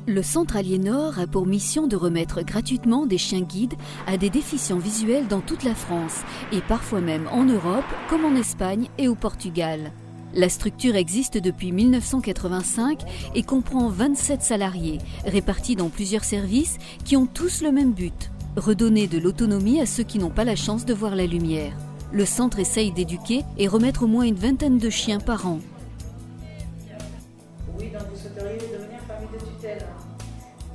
Le Centre Aliénor a pour mission de remettre gratuitement des chiens guides à des déficients visuels dans toute la France et parfois même en Europe comme en Espagne et au Portugal. La structure existe depuis 1985 et comprend 27 salariés répartis dans plusieurs services qui ont tous le même but, redonner de l'autonomie à ceux qui n'ont pas la chance de voir la lumière. Le centre essaye d'éduquer et remettre au moins une vingtaine de chiens par an. Oui, donc vous souhaiteriez devenir famille de tutelle.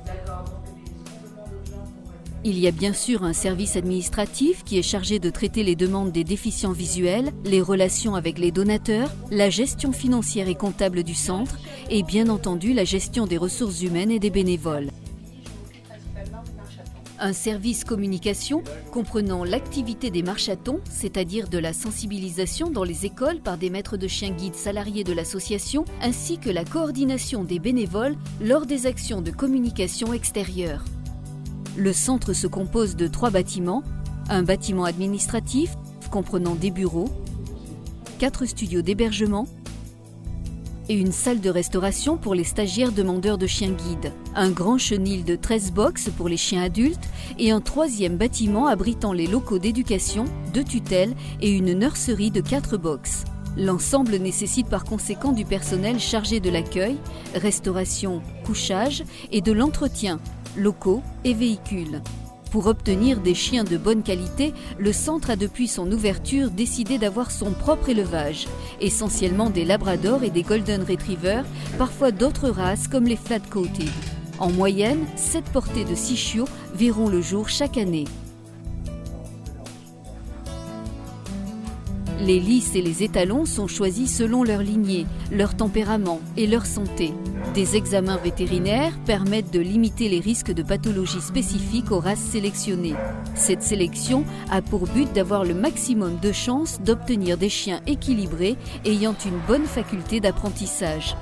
D'accord, donc on demande aux gens pour être... Il y a bien sûr un service administratif qui est chargé de traiter les demandes des déficients visuels, les relations avec les donateurs, la gestion financière et comptable du centre et bien entendu la gestion des ressources humaines et des bénévoles. Un service communication comprenant l'activité des marchatons, c'est-à-dire de la sensibilisation dans les écoles par des maîtres de chiens guides salariés de l'association, ainsi que la coordination des bénévoles lors des actions de communication extérieure. Le centre se compose de 3 bâtiments, un bâtiment administratif comprenant des bureaux, 4 studios d'hébergement et une salle de restauration pour les stagiaires demandeurs de chiens guides, un grand chenil de 13 boxes pour les chiens adultes et un 3e bâtiment abritant les locaux d'éducation, de tutelle et une nurserie de 4 boxes. L'ensemble nécessite par conséquent du personnel chargé de l'accueil, restauration, couchage et de l'entretien, locaux et véhicules. Pour obtenir des chiens de bonne qualité, le centre a depuis son ouverture décidé d'avoir son propre élevage, essentiellement des labradors et des golden retrievers, parfois d'autres races comme les flat-coated. En moyenne, 7 portées de 6 chiots verront le jour chaque année. Les lisses et les étalons sont choisis selon leur lignée, leur tempérament et leur santé. Des examens vétérinaires permettent de limiter les risques de pathologies spécifiques aux races sélectionnées. Cette sélection a pour but d'avoir le maximum de chances d'obtenir des chiens équilibrés ayant une bonne faculté d'apprentissage.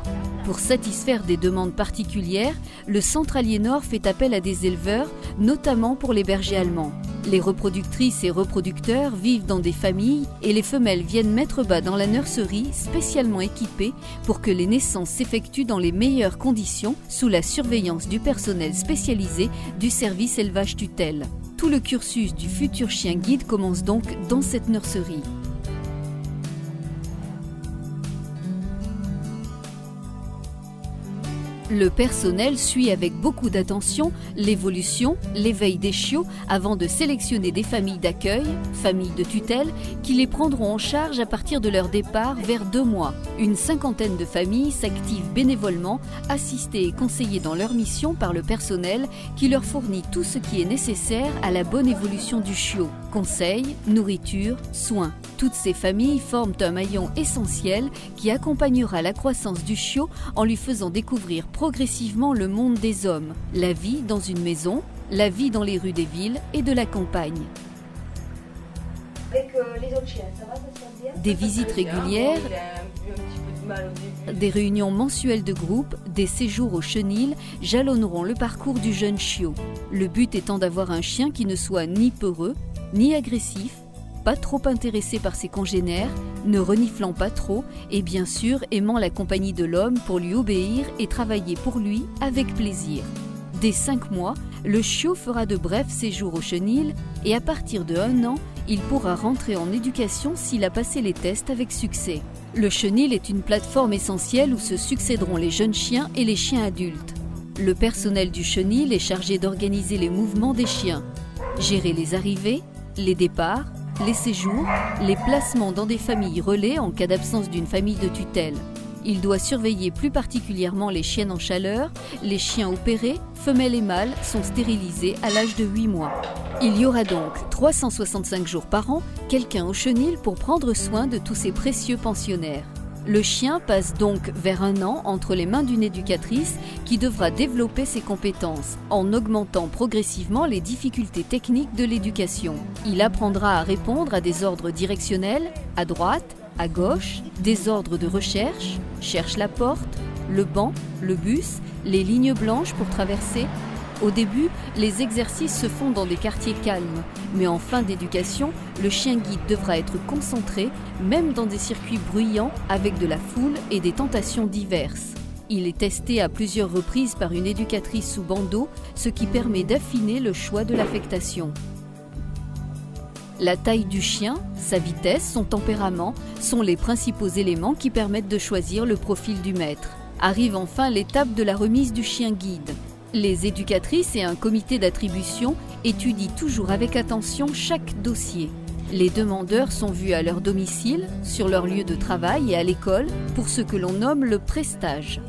Pour satisfaire des demandes particulières, le Centre Aliénor fait appel à des éleveurs, notamment pour les bergers allemands. Les reproductrices et reproducteurs vivent dans des familles et les femelles viennent mettre bas dans la nurserie spécialement équipée pour que les naissances s'effectuent dans les meilleures conditions sous la surveillance du personnel spécialisé du service élevage tutelle. Tout le cursus du futur chien guide commence donc dans cette nurserie. Le personnel suit avec beaucoup d'attention l'évolution, l'éveil des chiots avant de sélectionner des familles d'accueil, familles de tutelle, qui les prendront en charge à partir de leur départ vers 2 mois. Une 50aine de familles s'activent bénévolement, assistées et conseillées dans leur mission par le personnel qui leur fournit tout ce qui est nécessaire à la bonne évolution du chiot. Conseils, nourriture, soins. Toutes ces familles forment un maillon essentiel qui accompagnera la croissance du chiot en lui faisant découvrir progressivement le monde des hommes, la vie dans une maison, la vie dans les rues des villes et de la campagne. Avec les autres chiens, ça va, ça se passe bien? Des visites régulières, Il a eu un petit peu de mal au début. des réunions mensuelles de groupe, des séjours au chenil jalonneront le parcours du jeune chiot. Le but étant d'avoir un chien qui ne soit ni peureux, ni agressif, pas trop intéressé par ses congénères, ne reniflant pas trop et bien sûr aimant la compagnie de l'homme pour lui obéir et travailler pour lui avec plaisir. Dès 5 mois, le chiot fera de brefs séjours au chenil et à partir de 1 an, il pourra rentrer en éducation s'il a passé les tests avec succès. Le chenil est une plateforme essentielle où se succéderont les jeunes chiens et les chiens adultes. Le personnel du chenil est chargé d'organiser les mouvements des chiens, gérer les arrivées, les départs, les séjours, les placements dans des familles relais en cas d'absence d'une famille de tutelle. Il doit surveiller plus particulièrement les chiennes en chaleur, les chiens opérés, femelles et mâles sont stérilisés à l'âge de 8 mois. Il y aura donc 365 jours par an, quelqu'un au chenil pour prendre soin de tous ces précieux pensionnaires. Le chien passe donc vers 1 an entre les mains d'une éducatrice qui devra développer ses compétences en augmentant progressivement les difficultés techniques de l'éducation. Il apprendra à répondre à des ordres directionnels, à droite, à gauche, des ordres de recherche, cherche la porte, le banc, le bus, les lignes blanches pour traverser. Au début, les exercices se font dans des quartiers calmes, mais en fin d'éducation, le chien guide devra être concentré, même dans des circuits bruyants avec de la foule et des tentations diverses. Il est testé à plusieurs reprises par une éducatrice sous bandeau, ce qui permet d'affiner le choix de l'affectation. La taille du chien, sa vitesse, son tempérament sont les principaux éléments qui permettent de choisir le profil du maître. Arrive enfin l'étape de la remise du chien guide. Les éducatrices et un comité d'attribution étudient toujours avec attention chaque dossier. Les demandeurs sont vus à leur domicile, sur leur lieu de travail et à l'école pour ce que l'on nomme le prestage.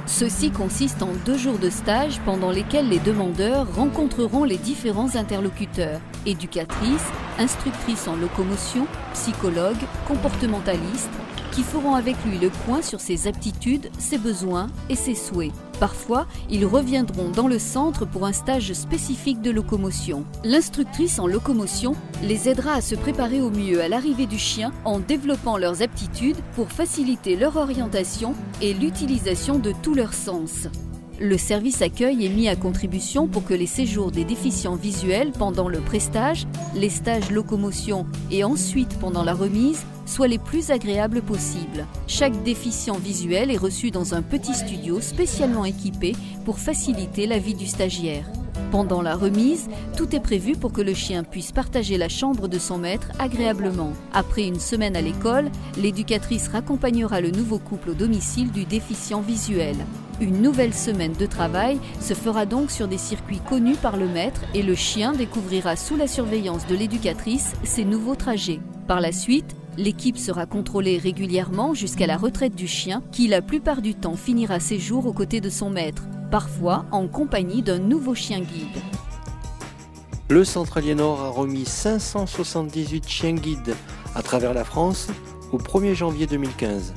Ceci consiste en 2 jours de stage pendant lesquels les demandeurs rencontreront les différents interlocuteurs, éducatrices, instructrices en locomotion, psychologues, comportementalistes, qui feront avec lui le point sur ses aptitudes, ses besoins et ses souhaits. Parfois, ils reviendront dans le centre pour un stage spécifique de locomotion. L'instructrice en locomotion les aidera à se préparer au mieux à l'arrivée du chien en développant leurs aptitudes pour faciliter leur orientation et l'utilisation de tous leurs sens. Le service accueil est mis à contribution pour que les séjours des déficients visuels pendant le prestage, les stages locomotion et ensuite pendant la remise soient les plus agréables possibles. Chaque déficient visuel est reçu dans un petit studio spécialement équipé pour faciliter la vie du stagiaire. Pendant la remise, tout est prévu pour que le chien puisse partager la chambre de son maître agréablement. Après une semaine à l'école, l'éducatrice raccompagnera le nouveau couple au domicile du déficient visuel. Une nouvelle semaine de travail se fera donc sur des circuits connus par le maître et le chien découvrira sous la surveillance de l'éducatrice ses nouveaux trajets. Par la suite, l'équipe sera contrôlée régulièrement jusqu'à la retraite du chien qui la plupart du temps finira ses jours aux côtés de son maître, parfois en compagnie d'un nouveau chien guide. Le Centre Aliénor a remis 578 chiens guides à travers la France au 1er janvier 2015.